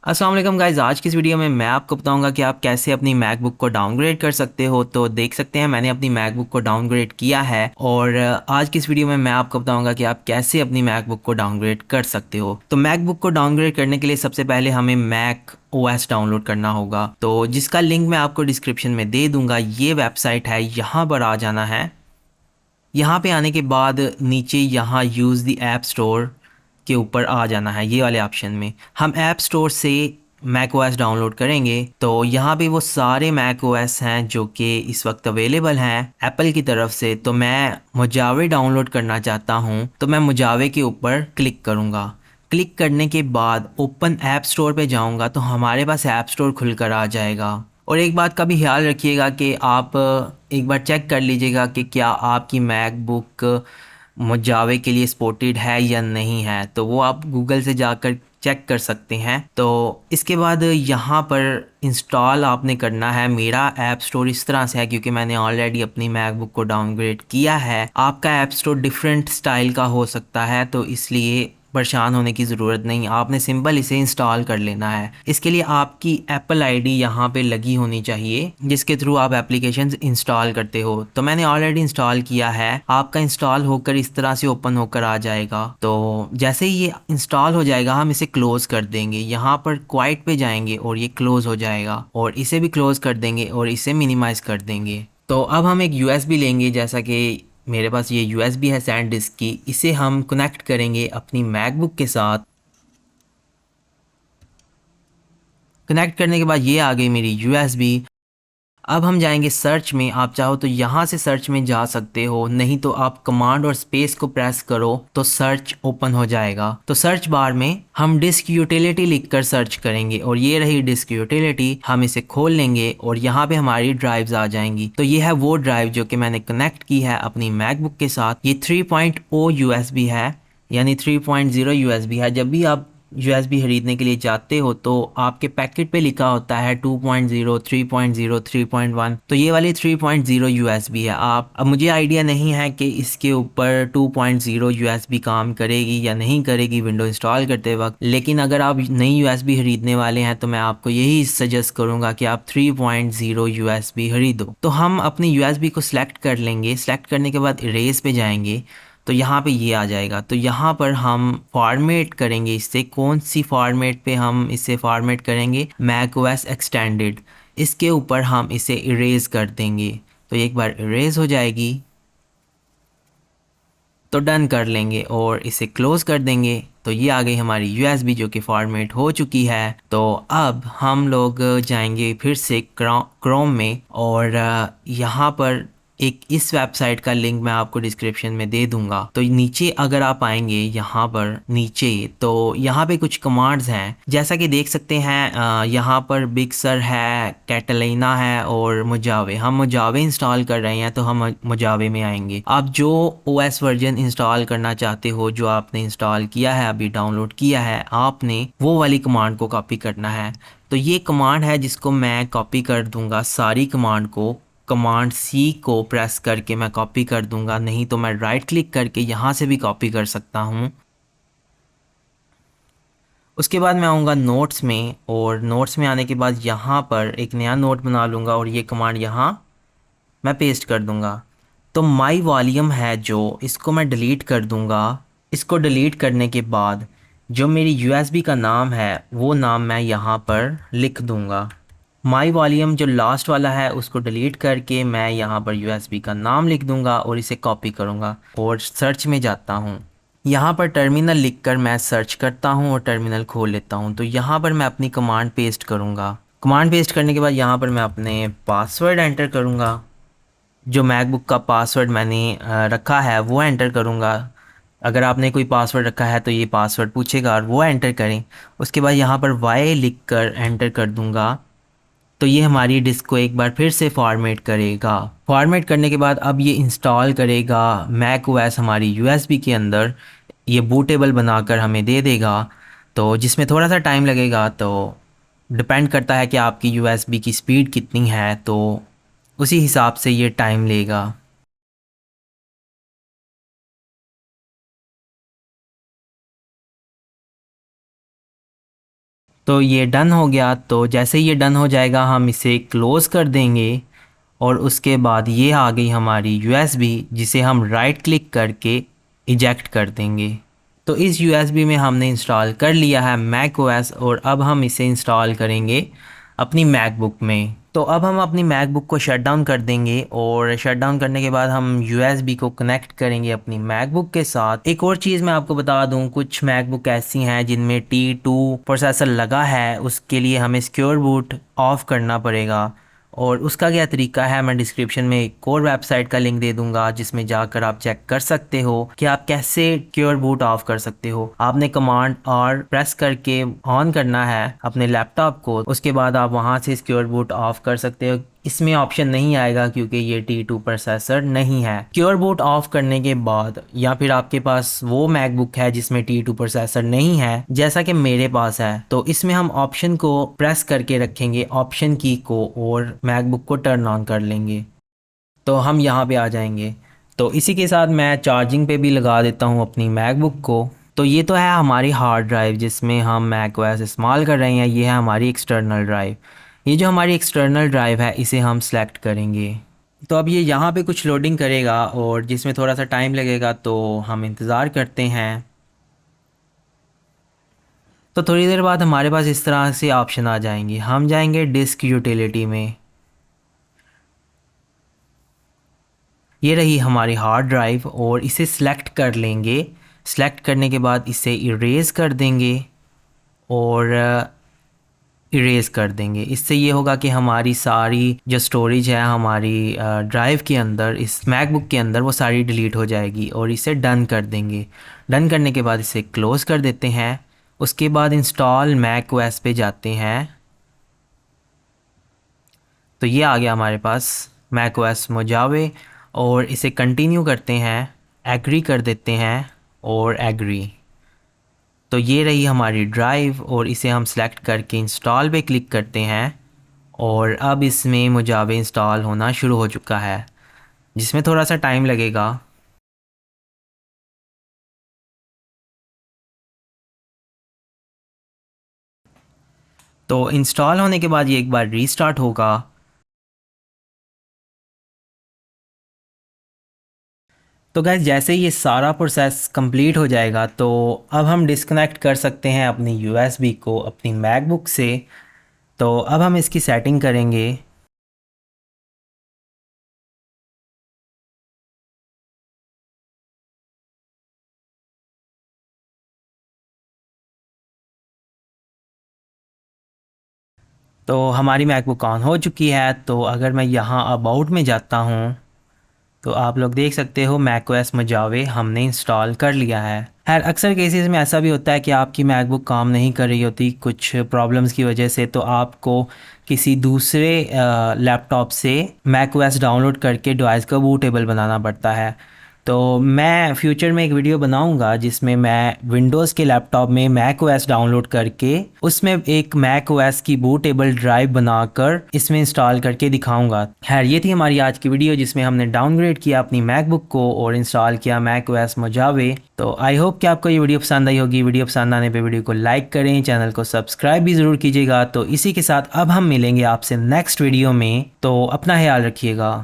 अस्सलाम वालेकुम गाइज। आज की इस वीडियो में मैं आपको बताऊंगा कि आप कैसे अपनी मैकबुक को डाउनग्रेड कर सकते हो। तो देख सकते हैं मैंने अपनी मैकबुक को डाउनग्रेड किया है और आज की इस वीडियो में मैं आपको बताऊंगा कि आप कैसे अपनी मैकबुक को डाउनग्रेड कर सकते हो। तो मैकबुक को डाउनग्रेड करने के लिए सबसे पहले हमें मैक ओएस डाउनलोड करना होगा, तो जिसका लिंक मैं आपको डिस्क्रिप्शन में दे दूंगा। ये वेबसाइट है, यहाँ पर आ जाना है। यहाँ पे आने के बाद नीचे यहाँ यूज़ द ऐप स्टोर के ऊपर आ जाना है। ये वाले ऑप्शन में हम ऐप स्टोर से मैक ओएस डाउनलोड करेंगे। तो यहाँ पे वो सारे मैक ओएस हैं जो कि इस वक्त अवेलेबल हैं एप्पल की तरफ से। तो मैं मुजावे डाउनलोड करना चाहता हूँ, तो मैं मुजावे के ऊपर क्लिक करूँगा। क्लिक करने के बाद ओपन ऐप स्टोर पे जाऊँगा तो हमारे पास ऐप स्टोर खुल कर आ जाएगा। और एक बात का भी ख्याल रखिएगा कि आप एक बार चेक कर लीजिएगा कि क्या आपकी मैकबुक मोजावे के लिए सपोर्टेड है या नहीं है। तो वो आप गूगल से जाकर चेक कर सकते हैं। तो इसके बाद यहाँ पर इंस्टॉल आपने करना है। मेरा ऐप स्टोर इस तरह से है क्योंकि मैंने ऑलरेडी अपनी मैकबुक को डाउनग्रेड किया है। आपका ऐप स्टोर डिफरेंट स्टाइल का हो सकता है, तो इसलिए परेशान होने की ज़रूरत नहीं। आपने सिंपल इसे इंस्टॉल कर लेना है। इसके लिए आपकी एप्पल आईडी यहाँ पे लगी होनी चाहिए जिसके थ्रू आप एप्लीकेशंस इंस्टॉल करते हो। तो मैंने ऑलरेडी इंस्टॉल किया है। आपका इंस्टॉल होकर इस तरह से ओपन होकर आ जाएगा। तो जैसे ही ये इंस्टॉल हो जाएगा हम इसे क्लोज़ कर देंगे। यहाँ पर क्वाइट पे जाएंगे और ये क्लोज़ हो जाएगा, और इसे भी क्लोज़ कर देंगे और इसे मिनिमाइज़ कर देंगे। तो अब हम एक यूएसबी लेंगे, जैसा कि मेरे पास ये यूएसबी है सैंड डिस्क की। इसे हम कनेक्ट करेंगे अपनी मैकबुक के साथ। कनेक्ट करने के बाद ये आ गई मेरी यूएसबी। अब हम जाएंगे सर्च में। आप चाहो तो यहाँ से सर्च में जा सकते हो, नहीं तो आप कमांड और स्पेस को प्रेस करो तो सर्च ओपन हो जाएगा। तो सर्च बार में हम डिस्क यूटिलिटी लिखकर सर्च करेंगे और ये रही डिस्क यूटिलिटी। हम इसे खोल लेंगे और यहाँ पे हमारी ड्राइव्स आ जाएंगी। तो ये है वो ड्राइव जो कि मैंने कनेक्ट की है अपनी मैकबुक के साथ। ये 3.0 यूएसबी है, यानी 3.0 यूएसबी है। जब भी आप यूएसबी खरीदने के लिए जाते हो तो आपके पैकेट पे लिखा होता है 2.0, 3.0, 3.1। तो ये वाली 3.0 यूएसबी है। आप अब मुझे आइडिया नहीं है कि इसके ऊपर 2.0 यूएसबी काम करेगी या नहीं करेगी विंडो इंस्टॉल करते वक्त, लेकिन अगर आप नई यूएसबी खरीदने वाले हैं तो मैं आपको यही सजेस्ट करूंगा कि आप 3.0 यूएसबी खरीदो। तो हम अपनी यूएसबी को सिलेक्ट कर लेंगे। सिलेक्ट करने के बाद इरेज पे जाएंगे तो यहाँ पे ये आ जाएगा। तो यहाँ पर हम फॉर्मेट करेंगे इससे। कौन सी फॉर्मेट पे हम इसे फॉर्मेट करेंगे? Mac OS extended. इसके ऊपर हम इसे इरेज कर देंगे। तो एक बार इरेज हो जाएगी तो डन कर लेंगे और इसे क्लोज कर देंगे। तो ये आ गई हमारी यूएसबी जो कि फॉर्मेट हो चुकी है। तो अब हम लोग जाएंगे फिर से क्रोम में, और यहाँ पर एक इस वेबसाइट का लिंक मैं आपको डिस्क्रिप्शन में दे दूंगा। तो नीचे अगर आप आएंगे यहाँ पर नीचे, तो यहाँ पे कुछ कमांड्स हैं जैसा कि देख सकते हैं। यहाँ पर बिग सर है, कैटलिना है और मुजावे। हम मुजावे इंस्टॉल कर रहे हैं तो हम मुजावे में आएंगे। आप जो ओएस वर्जन इंस्टॉल करना चाहते हो, जो आपने इंस्टॉल किया है, अभी डाउनलोड किया है, आपने वो वाली कमांड को कॉपी करना है। तो ये कमांड है जिसको मैं कॉपी कर दूंगा। सारी कमांड को कमांड सी को प्रेस करके मैं कॉपी कर दूंगा, नहीं तो मैं राइट क्लिक करके यहाँ से भी कॉपी कर सकता हूँ। उसके बाद मैं आऊँगा नोट्स में, और नोट्स में आने के बाद यहाँ पर एक नया नोट बना लूँगा और ये कमांड यहाँ मैं पेस्ट कर दूँगा। तो माई वॉल्यूम है जो, इसको मैं डिलीट कर दूँगा। इसको डिलीट करने के बाद जो मेरी यूएसबी का नाम है वो नाम मैं यहाँ पर लिख दूँगा। माई वॉल्यूम जो लास्ट वाला है उसको डिलीट करके मैं यहाँ पर यूएसबी का नाम लिख दूँगा और इसे कॉपी करूँगा और सर्च में जाता हूँ। यहाँ पर टर्मिनल लिखकर मैं सर्च करता हूँ और टर्मिनल खोल लेता हूँ। तो यहाँ पर मैं अपनी कमांड पेस्ट करूँगा। कमांड पेस्ट करने के बाद यहाँ पर मैं अपने पासवर्ड एंटर करूँगा। जो मैकबुक का पासवर्ड मैंने रखा है वो एंटर करूँगा। अगर आपने कोई पासवर्ड रखा है तो ये पासवर्ड पूछेगा और वो एंटर करें। उसके बाद यहाँ पर वाई लिख कर एंटर कर दूँगा। तो ये हमारी डिस्क को एक बार फिर से फॉर्मेट करेगा। फॉर्मेट करने के बाद अब ये इंस्टॉल करेगा मैक ओएस हमारी यूएसबी के अंदर। ये बूटेबल बनाकर हमें दे देगा, तो जिसमें थोड़ा सा टाइम लगेगा। तो डिपेंड करता है कि आपकी यूएसबी की स्पीड कितनी है, तो उसी हिसाब से ये टाइम लेगा। तो ये डन हो गया। तो जैसे ये डन हो जाएगा हम इसे क्लोज़ कर देंगे और उसके बाद ये आ गई हमारी यूएसबी, जिसे हम राइट क्लिक करके इजेक्ट कर देंगे। तो इस यूएसबी में हमने इंस्टॉल कर लिया है मैक ओएस और अब हम इसे इंस्टॉल करेंगे अपनी मैकबुक में। तो अब हम अपनी मैकबुक को शट डाउन कर देंगे और शट डाउन करने के बाद हम यूएसबी को कनेक्ट करेंगे अपनी मैकबुक के साथ। एक और चीज़ मैं आपको बता दूं, कुछ मैकबुक ऐसी हैं जिनमें T2 प्रोसेसर लगा है, उसके लिए हमें सिक्योर बूट ऑफ करना पड़ेगा। और उसका क्या तरीका है मैं डिस्क्रिप्शन में एक और वेबसाइट का लिंक दे दूंगा, जिसमें जाकर आप चेक कर सकते हो कि आप कैसे सिक्योर बूट ऑफ कर सकते हो। आपने कमांड R प्रेस करके ऑन करना है अपने लैपटॉप को, उसके बाद आप वहां से सिक्योर बूट ऑफ कर सकते हो। इसमें ऑप्शन नहीं आएगा क्योंकि ये T2 प्रोसेसर नहीं है। सिक्योर बूट ऑफ करने के बाद, या फिर आपके पास वो मैकबुक है जिसमें T2 प्रोसेसर नहीं है जैसा कि मेरे पास है, तो इसमें हम ऑप्शन को प्रेस करके रखेंगे, ऑप्शन की को, और मैकबुक को टर्न ऑन कर लेंगे। तो हम यहाँ पे आ जाएंगे। तो इसी के साथ मैं चार्जिंग पे भी लगा देता हूँ अपनी मैकबुक को। तो ये तो है हमारी हार्ड ड्राइव जिसमें हम मैक ओएस इस्तेमाल कर रहे हैं। ये है हमारी एक्सटर्नल ड्राइव। ये जो हमारी एक्सटर्नल ड्राइव है इसे हम सेलेक्ट करेंगे। तो अब ये यहाँ पे कुछ लोडिंग करेगा और जिसमें थोड़ा सा टाइम लगेगा, तो हम इंतज़ार करते हैं। तो थोड़ी देर बाद हमारे पास इस तरह से ऑप्शन आ जाएंगे। हम जाएंगे डिस्क यूटिलिटी में। ये रही हमारी हार्ड ड्राइव और इसे सिलेक्ट कर लेंगे। सिलेक्ट करने के बाद इसे इरेज कर देंगे और इरेज कर देंगे। इससे ये होगा कि हमारी सारी जो स्टोरेज है हमारी ड्राइव के अंदर, इस मैकबुक के अंदर, वो सारी डिलीट हो जाएगी। और इसे डन कर देंगे। डन करने के बाद इसे क्लोज़ कर देते हैं। उसके बाद इंस्टॉल मैक ओएस पे जाते हैं। तो ये आ गया हमारे पास मैक ओएस मोजावे और इसे कंटिन्यू करते हैं, एग्री कर देते हैं और एग्री। तो ये रही हमारी ड्राइव और इसे हम सेलेक्ट करके इंस्टॉल पे क्लिक करते हैं और अब इसमें मोजावे इंस्टॉल होना शुरू हो चुका है, जिसमें थोड़ा सा टाइम लगेगा। तो इंस्टॉल होने के बाद ये एक बार रीस्टार्ट होगा। तो गैस जैसे ये सारा प्रोसेस कंप्लीट हो जाएगा, तो अब हम डिस्कनेक्ट कर सकते हैं अपनी यूएसबी को अपनी मैकबुक से। तो अब हम इसकी सेटिंग करेंगे। तो हमारी मैकबुक ऑन हो चुकी है। तो अगर मैं यहाँ अबाउट में जाता हूँ तो आप लोग देख सकते हो मैकओएस मोजावे हमने इंस्टॉल कर लिया है। खैर अक्सर केसेस में ऐसा भी होता है कि आपकी मैकबुक काम नहीं कर रही होती कुछ प्रॉब्लम्स की वजह से, तो आपको किसी दूसरे लैपटॉप से मैकओएस डाउनलोड करके डिवाइस को बूटेबल बनाना पड़ता है। तो मैं फ्यूचर में एक वीडियो बनाऊंगा जिसमें मैं विंडोज़ के लैपटॉप में मैक ओएस डाउनलोड करके उसमें एक मैक ओएस की बूटेबल ड्राइव बनाकर इसमें इंस्टॉल करके दिखाऊंगा। खैर ये थी हमारी आज की वीडियो जिसमें हमने डाउनग्रेड किया अपनी मैकबुक को और इंस्टॉल किया मैक ओएस मोजावे। तो आई होप कि आपको ये वीडियो पसंद आई होगी। वीडियो पसंद आने पे वीडियो को लाइक करें, चैनल को सब्सक्राइब भी ज़रूर कीजिएगा। तो इसी के साथ अब हम मिलेंगे आपसे नेक्स्ट वीडियो में। तो अपना ख्याल रखिएगा।